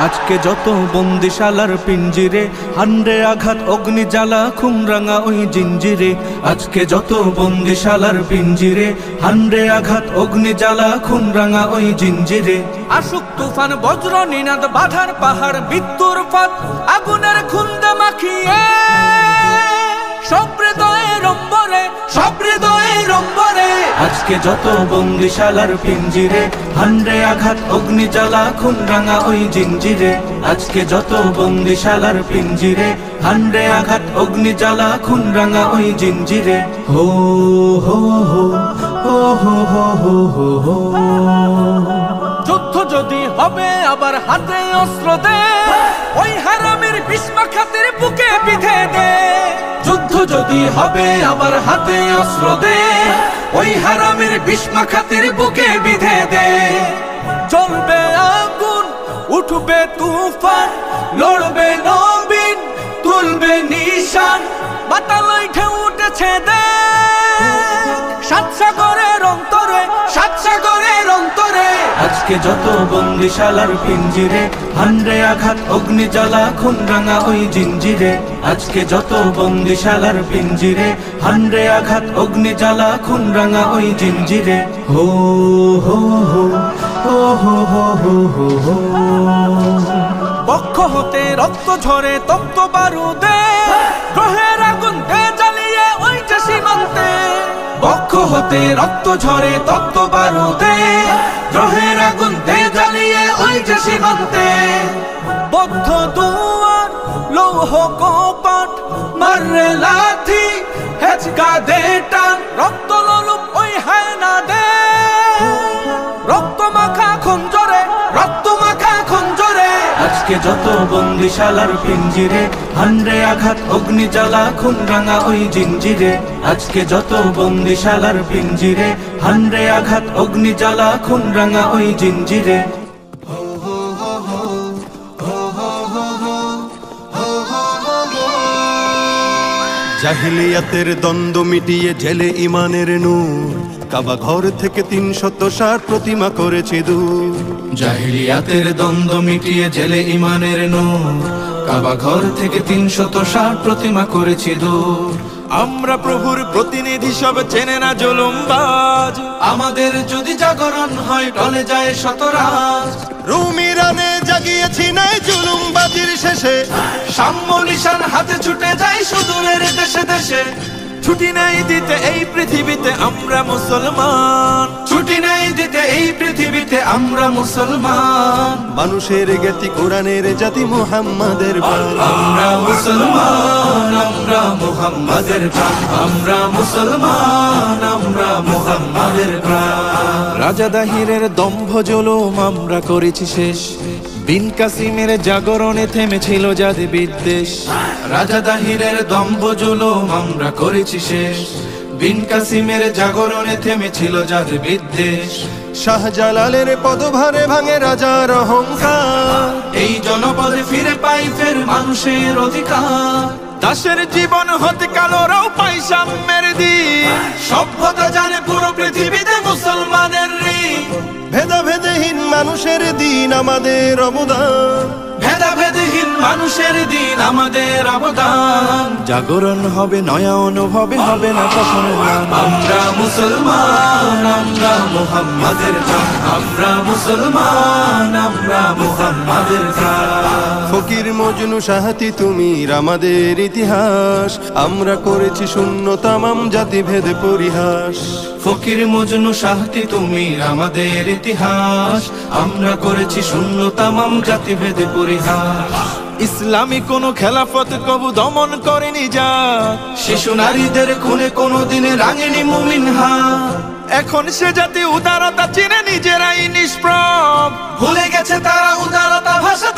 আজকে যত বন্দিশালার পিঞ্জিরে, হান্ডে আঘাত অগ্নি জ্বালা খুমরাঙা ওই জিঞ্জিরে। আজকে যত বন্দিশালার পিঞ্জিরে, হান্ডে আঘাত অগ্নি জ্বালা খুমরাঙা ওই জিঞ্জিরে। আসুক তুফান বজ্র নিনাদ বাধার পাহাড় মৃত্যুর ফাঁদ, আগুনের খুন্দে মাখিয়ে সব হৃদয়ের অম্বরে, সব হৃদয়ের অম্বরে। আজকে যত বন্দিশালার পিঞ্জিরে, হান্ডে আঘাত অগ্নি জ্বালা খুমরাঙা ওই জিঞ্জিরে। আজকে যত বন্দিশালার পিঞ্জিরে, হান্ডে আঘাত অগ্নি জ্বালা খুমরাঙা ওই জিঞ্জিরে। হো হো হো হো হো হো হো হো। যুদ্ধ যদি হবে আবার হাতে অস্ত্র দে, ওই হারামের বিষ্মাখাতের বুকে বিধে দে। যুদ্ধ যদি হবে আবার হাতে অস্ত্র দে, ওই হারামের বিষ্মাখাতের বুকে বিধে দে। জ্বলবে আগুন, উঠবে তুফান, লড়বে নবীন, তুলবে নিশান। বাতালয় ঢেউ উঠেছে দেখ সাত সাগরের অন্তরে, সাত সাগরের অন্তরে। আজকে যত বন্দিশালার পিঞ্জিরে, হান্ডে আঘাত অগ্নি জ্বালা খুমরাঙা ওই জিঞ্জিরে। আজকে যত বন্দিশালার পিঞ্জিরে, হান্ডে আঘাত অগ্নি জ্বালা খুমরাঙা ওই জিঞ্জিরে। হো হো হো হো হো হো হো হো। বক্ষ হতে রক্ত ঝরে তপ্ত বারুদে, গ্রহের আগুন দে জ্বালিয়ে ওই যে সীমান্তে। বক্ষ হতে রক্ত ঝরে তপ্ত বারুদে, গ্রহের আগুন দে জ্বালিয়ে ওই যে সীমান্তে। বদ্ধ দুয়ার লৌহ কপাট, মাররে লাথি হেচকা দে টান। রক্ত লোলুপ ওই হায়না দে, রক্ত মাখা খঞ্জরে, রক্ত মাখা খঞ্জরে। আজকে যত বন্দিশালার পিঞ্জিরে, হান্ডে আঘাত অগ্নি জ্বালা খুমরাঙা ওই জিঞ্জিরে। আজকে যত বন্দিশালার পিঞ্জিরে, হান্ডে আঘাত অগ্নি জ্বালা খুমরাঙা ওই জিঞ্জিরে। জাহিলিয়াতের দ্বন্দ্ব মিটিয়ে জেলে ইমানের নূর, কাবা ঘর থেকে ৩৬০ প্রতিমা করেছে দূর। জাহিলিয়াতের দ্বন্দ্ব মিটিয়ে জেলে ইমানের নূর, কাবা ঘর থেকে ৩৬০ প্রতিমা করেছি দূর। আমরা প্রভুর প্রতিনিধি সব চেনে না জুলুমবাজ, আমাদের যদি জাগরণ হয় টলে যায় শতরাজ। রুমি রানে জাগিয়েছি নাই জুলুমবাজির শেষে, সাম্য নিশান হাতে ছুটে যায় সুদূরের দেশে দেশে। ছুটি নাই দিতে এই পৃথিবীতে আমরা মুসলমান, ছুটি নাই দিতে এই পৃথিবীতে আমরা মুসলমান। মানুষের জ্ঞাতি কোরআনের জাতি মুহাম্মাদের প্রাণ। আমরা মুসলমান, আমরা মুহাম্মাদের প্রাণ। আমরা মুসলমান, আমরা মুহাম্মাদের প্রাণ। রাজা দাহিরের দম্ভ জুলুম আমরা করেছি শেষ, বিন কাসিমের জাগরণে থেমেছিল জাতি বিদ্বেষ। রাজা দাহিরের দম্ভ জুলুম আমরা করেছি শেষ, বিন কাসিমের জাগরণে থেমেছিল জাতি বিদ্বেষ। শাহজালালের পদভারে ভাঙে রাজার অহংকার, এই জনপদে ফিরে পাই ফের মানুষের অধিকার। দাসের জীবন হতে কালোরাও পাই সাম্যের দিন, সভ্যতা জানে পুরো পৃথিবীতে মুসলমানের ঋণ। ভেদাভেদহীন মানুষের দিন আমাদের অবদান, ভেদাভেদহীন মানুষের দিন আমাদের অবদান। জাগরণ হবে নয়া অনুভবে, হবে না কখনো ম্লান। আমরা মুসলমান, আমরা মুহাম্মাদের প্রাণ। আমরা মুসলমান, আমরা মুহাম্মাদের প্রাণ। ফকির মজনু সাহাতি তুমি আমাদের ইতিহাস, আমরা করেছি শূন্য তামাম জাতিভেদ পরিহাস। ফকির মজনু সাহাতি তুমি আমাদের ইতিহাস, আমরা করেছি শূন্য তামাম জাতিভেদে পরিহাস। ইসলামী কোন খেলাফত কবু দমন করেনি জাত, শিশু নারীদের খুনে কোনোদিন রাঙেনি মুমিন হাত। এখন সে জাতি উদারতা চিনে নিজেরাই নিষ্প্রভ, ভুলে গেছে তারা উদারতা ভাষা।